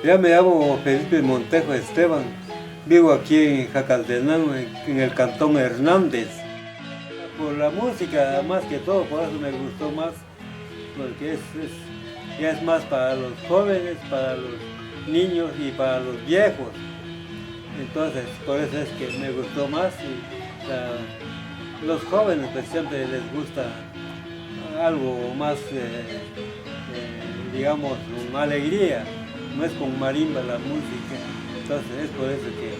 Ya me llamo Felipe Montejo Esteban, vivo aquí en Jacaltenango, en el cantón Hernández. Por la música, más que todo, por eso me gustó más, porque ya es más para los jóvenes, para los niños y para los viejos. Entonces, por eso es que me gustó más. Y los jóvenes pues siempre les gusta algo más, digamos, con alegría, no es con marimba la música. Entonces es por eso que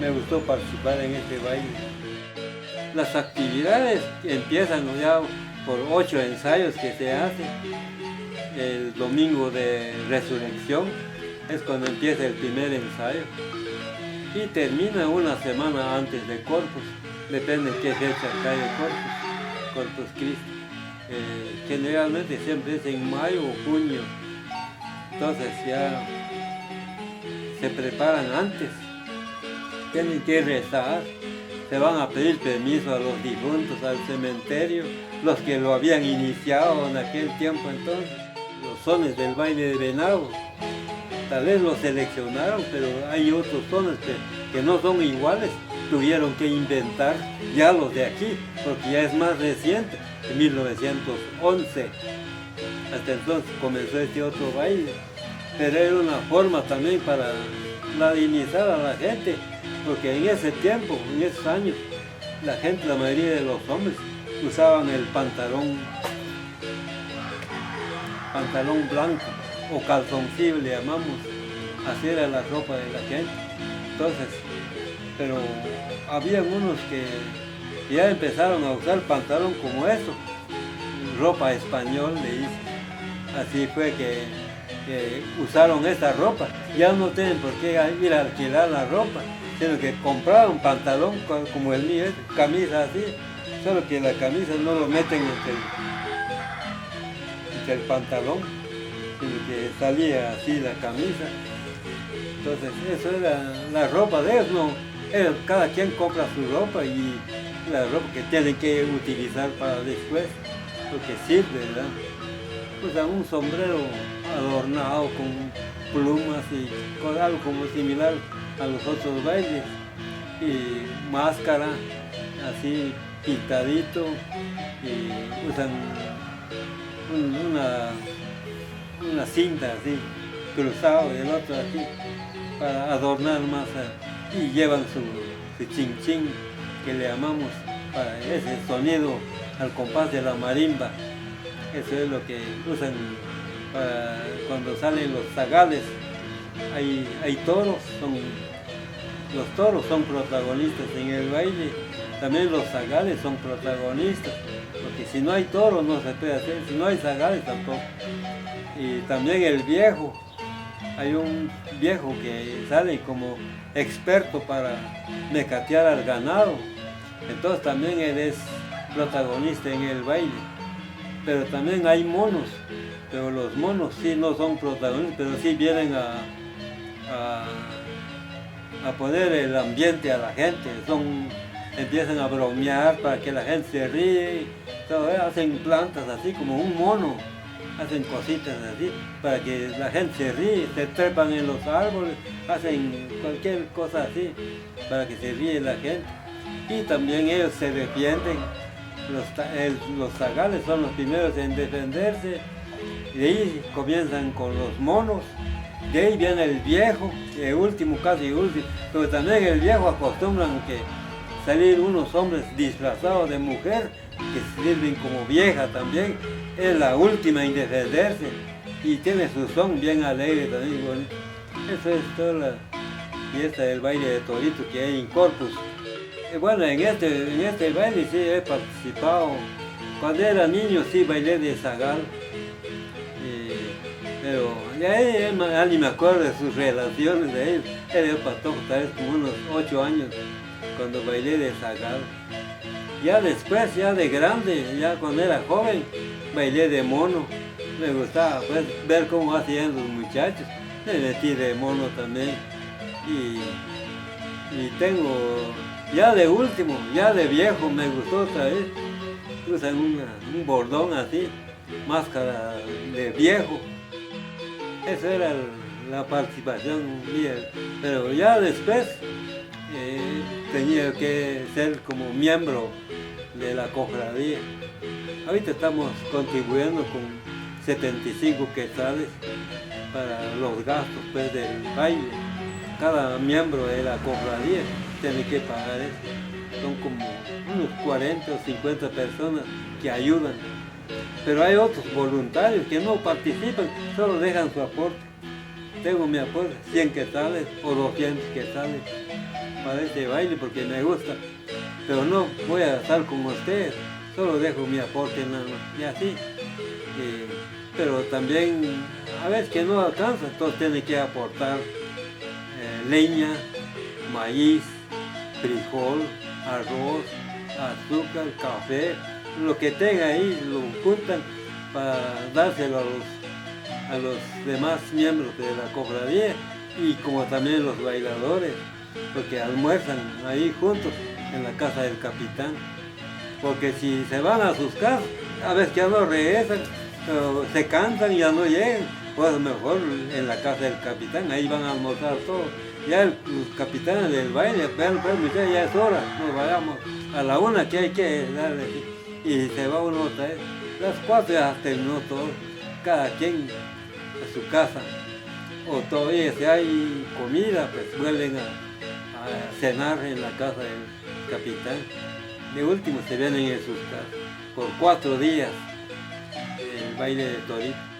me gustó participar en este baile. Las actividades empiezan ya por 8 ensayos que se hacen. El domingo de resurrección es cuando empieza el primer ensayo y termina una semana antes de Corpus, depende de qué fecha cae Corpus Christi. Generalmente siempre es en mayo o junio, entonces ya se preparan antes, tienen que rezar, se van a pedir permiso a los difuntos, al cementerio, los que lo habían iniciado en aquel tiempo entonces. Los sones del baile de venado, tal vez los seleccionaron, pero hay otros sones que no son iguales, tuvieron que inventar ya los de aquí, porque ya es más reciente, en 1911. Hasta entonces comenzó este otro baile, pero era una forma también para iniciar a la gente, porque en ese tiempo, en esos años, la gente, la mayoría de los hombres, usaban el pantalón blanco o calzoncillo le llamamos, así era la ropa de la gente. Entonces, pero había unos que ya empezaron a usar pantalón como eso, ropa español le dicen. Así fue que usaron esa ropa, ya no tienen por qué ir a alquilar la ropa, sino que compraron pantalón como el mío, camisa así, solo que la camisa no lo meten entre el pantalón, sino que salía así la camisa. Entonces eso era la ropa de ellos, no, cada quien compra su ropa y la ropa que tienen que utilizar para después, porque sirve, ¿verdad? Usan un sombrero adornado con plumas y con algo como similar a los otros bailes, y máscara así pintadito, y usan una cinta así cruzado y el otro así para adornar más, y llevan su chin chin que le llamamos para ese sonido al compás de la marimba. Eso es lo que usan para cuando salen los zagales. Hay toros, los toros son protagonistas en el baile, también los zagales son protagonistas, porque si no hay toros no se puede hacer, si no hay zagales tampoco. Y también el viejo, hay un viejo que sale como experto para mecatear al ganado, entonces también él es protagonista en el baile. Pero también hay monos, pero los monos sí no son protagonistas, pero sí vienen a poner el ambiente a la gente, empiezan a bromear para que la gente se ríe, hacen plantas así como un mono, hacen cositas así para que la gente se ríe, se trepan en los árboles, hacen cualquier cosa así para que se ríe la gente. Y también ellos se defienden. Los zagales son los primeros en defenderse, y de ahí comienzan con los monos, de ahí viene el viejo, el último casi último, pero también el viejo acostumbran que salir unos hombres disfrazados de mujer, que sirven como vieja también, es la última en defenderse, y tiene su son bien alegre también, bonito. Eso es toda la fiesta del baile de torito que hay en Corpus. Bueno, en este baile sí he participado. Cuando era niño sí bailé de zagal, pero ya ni me acuerdo de sus relaciones de ellos. Era patojo, tal vez como unos 8 años cuando bailé de zagal. Ya después, ya de grande, ya cuando era joven, bailé de mono. Me gustaba pues, ver cómo hacían los muchachos. Me metí de mono también. Y tengo... Ya de último, ya de viejo, me gustó otra vez. Usan un bordón así, máscara de viejo. Eso era la participación mía, pero ya después tenía que ser como miembro de la cofradía. Ahorita estamos contribuyendo con 75 quetzales para los gastos pues, del baile. Cada miembro de la cofradía tiene que pagar eso. Son como unos 40 o 50 personas que ayudan. Pero hay otros voluntarios que no participan, solo dejan su aporte. Tengo mi aporte, 100 quetzales o 200 quetzales para este baile porque me gusta. Pero no voy a estar con ustedes, solo dejo mi aporte nada más. Y así. Pero también a veces que no alcanza, entonces tiene que aportar leña, maíz, frijol, arroz, azúcar, café, lo que tenga ahí lo juntan para dárselo a los demás miembros de la cofradía y como también los bailadores, porque almuerzan ahí juntos en la casa del capitán, porque si se van a sus casas, a veces ya no regresan, se cansan y ya no llegan, pues mejor en la casa del capitán, ahí van a almorzar todos. Ya los capitanes del baile, pero muchachos, ya es hora, nos vayamos a la 1 que hay que darle, y se va uno otra vez. Las 4 ya terminó todo, cada quien a su casa, o todavía si hay comida, pues vuelven a cenar en la casa del capitán. De último se vienen en sus casas, por 4 días, el baile de Torito.